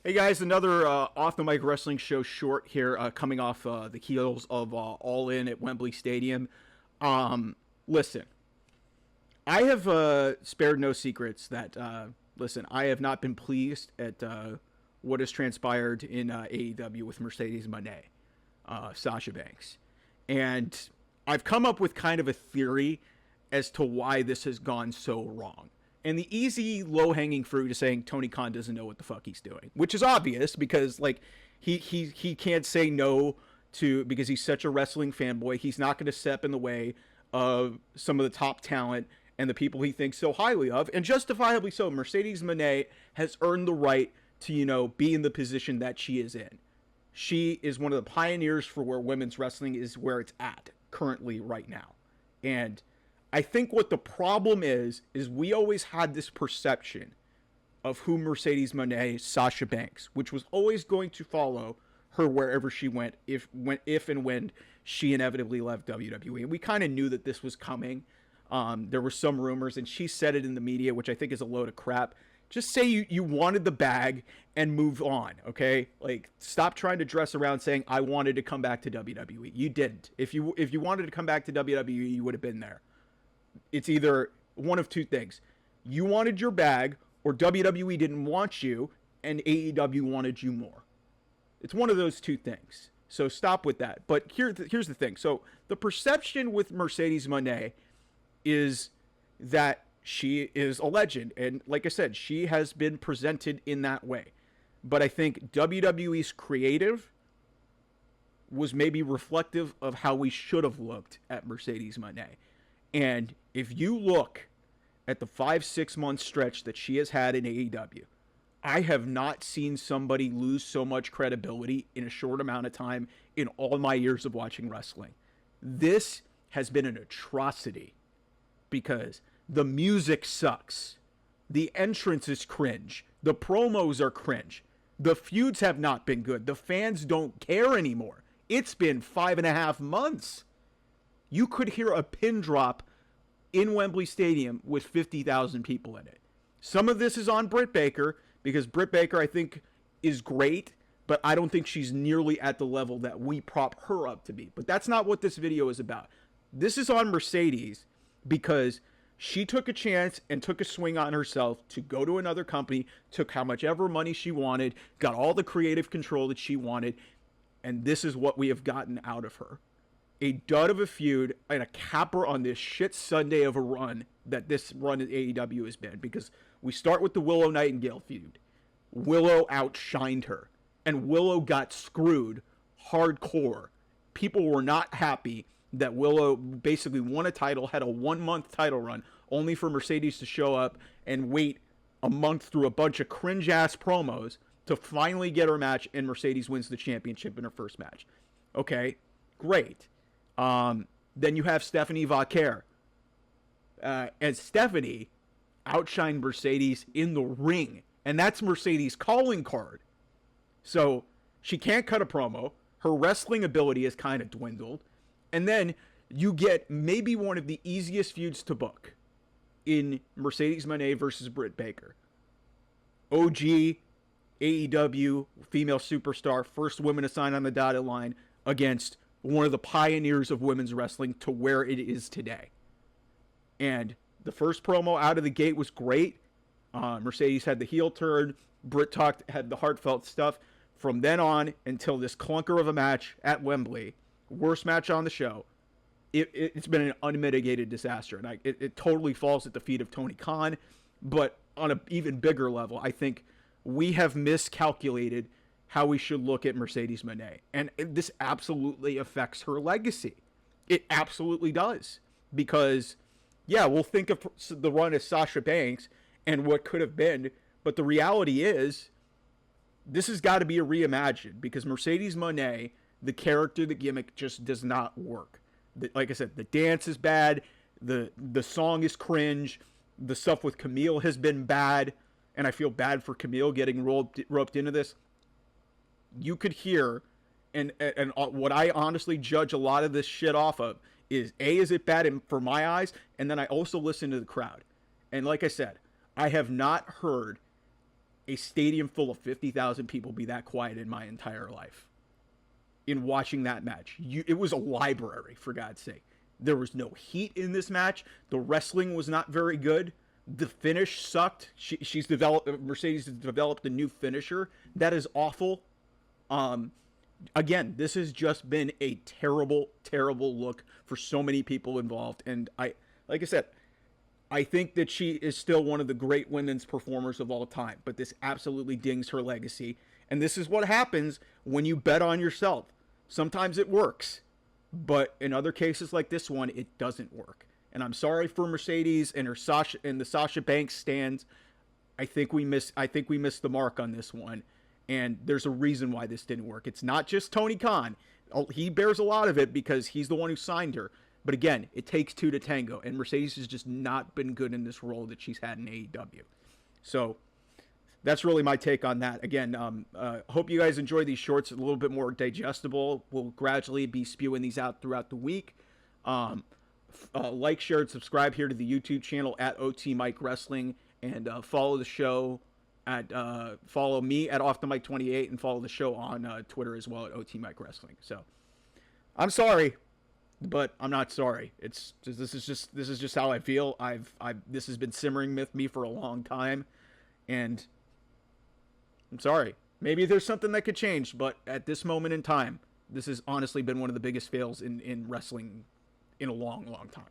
Hey guys, another off the mic wrestling show short here, coming off the heels of All In at Wembley Stadium. Listen, I have spared no secrets that listen, I have not been pleased at what has transpired in AEW with Mercedes Mone, Sasha Banks, and I've come up with kind of a theory as to why this has gone so wrong. And the easy, low-hanging fruit is saying Tony Khan doesn't know what the fuck he's doing, which is obvious because like he can't say no to because he's such a wrestling fanboy. He's not going to step in the way of some of the top talent and the people he thinks so highly of, and justifiably so. Mercedes Moné has earned the right to be in the position that she is in. She is one of the pioneers for where women's wrestling is where it's at currently right now, and I think what the problem is we always had this perception of who Mercedes Moné, Sasha Banks, which was always going to follow her wherever she went, if and when she inevitably left WWE. And we kind of knew that this was coming. There were some rumors, and she said it in the media, which I think is a load of crap. Just say you wanted the bag and move on, okay? Like, stop trying to dress around saying, I wanted to come back to WWE. You didn't. If you wanted to come back to WWE, you would have been there. It's either one of two things. You wanted your bag, or WWE didn't want you, and AEW wanted you more. It's one of those two things. So stop with that. But here's the thing. So the perception with Mercedes Moné is that she is a legend. And like I said, she has been presented in that way. But I think WWE's creative was maybe reflective of how we should have looked at Mercedes Moné. And if you look at the 5-6 month stretch that she has had in AEW, I have not seen somebody lose so much credibility in a short amount of time in all my years of watching wrestling. This has been an atrocity because the music sucks. The entrance is cringe. The promos are cringe. The feuds have not been good. The fans don't care anymore. It's been 5.5 months. You could hear a pin drop in Wembley Stadium with 50,000 people in it. Some of this is on Britt Baker, because Britt Baker, I think, is great, but I don't think she's nearly at the level that we prop her up to be. But that's not what this video is about. This is on Mercedes because she took a chance and took a swing on herself to go to another company, took how much ever money she wanted, got all the creative control that she wanted, and this is what we have gotten out of her. A dud of a feud and a capper on this shit Sunday of a run that this run at AEW has been. Because we start with the Willow Nightingale feud. Willow outshined her. And Willow got screwed hardcore. People were not happy that Willow basically won a title, had a 1-month title run, only for Mercedes to show up and wait a month through a bunch of cringe-ass promos to finally get her match, and Mercedes wins the championship in her first match. Okay, great. Then you have Stephanie Vaquer. And Stephanie outshined Mercedes in the ring. And that's Mercedes' calling card. So she can't cut a promo. Her wrestling ability has kind of dwindled. And then you get maybe one of the easiest feuds to book in Mercedes Moné versus Britt Baker. OG, AEW, female superstar, first woman to sign on the dotted line against one of the pioneers of women's wrestling to where it is today. And the first promo out of the gate was great. Mercedes had the heel turn. Britt had the heartfelt stuff. From then on until this clunker of a match at Wembley, worst match on the show, it's been an unmitigated disaster. And it totally falls at the feet of Tony Khan. But on an even bigger level, I think we have miscalculated how we should look at Mercedes Moné. And this absolutely affects her legacy. It absolutely does. Because, yeah, we'll think of the run as Sasha Banks and what could have been. But the reality is, this has got to be a reimagined. Because Mercedes Moné, the character, the gimmick, just does not work. Like I said, the dance is bad. The song is cringe. The stuff with Camille has been bad. And I feel bad for Camille getting roped into this. You could hear, and what I honestly judge a lot of this shit off of is, A, is it bad for my eyes? And then I also listen to the crowd. And like I said, I have not heard a stadium full of 50,000 people be that quiet in my entire life. In watching that match, it was a library, for God's sake. There was no heat in this match. The wrestling was not very good. The finish sucked. Mercedes has developed a new finisher that is awful. Again, this has just been a terrible, terrible look for so many people involved. And like I said, I think that she is still one of the great women's performers of all time, but this absolutely dings her legacy. And this is what happens when you bet on yourself. Sometimes it works, but in other cases like this one, it doesn't work. And I'm sorry for Mercedes and the Sasha Banks stands. I think we missed the mark on this one. And there's a reason why this didn't work. It's not just Tony Khan. He bears a lot of it because he's the one who signed her. But again, it takes two to tango, and Mercedes has just not been good in this role that she's had in AEW. So that's really my take on that. Again, hope you guys enjoy these shorts, a little bit more digestible. We'll gradually be spewing these out throughout the week. Like, share, and subscribe here to the YouTube channel at OT Mike Wrestling, and follow the show follow me at Off the Mic 28, and follow the show on Twitter as well at OT Mike Wrestling. So I'm sorry, but I'm not sorry. This is just how I feel. This has been simmering with me for a long time, and I'm sorry. Maybe there's something that could change, but at this moment in time, this has honestly been one of the biggest fails in wrestling in a long, long time.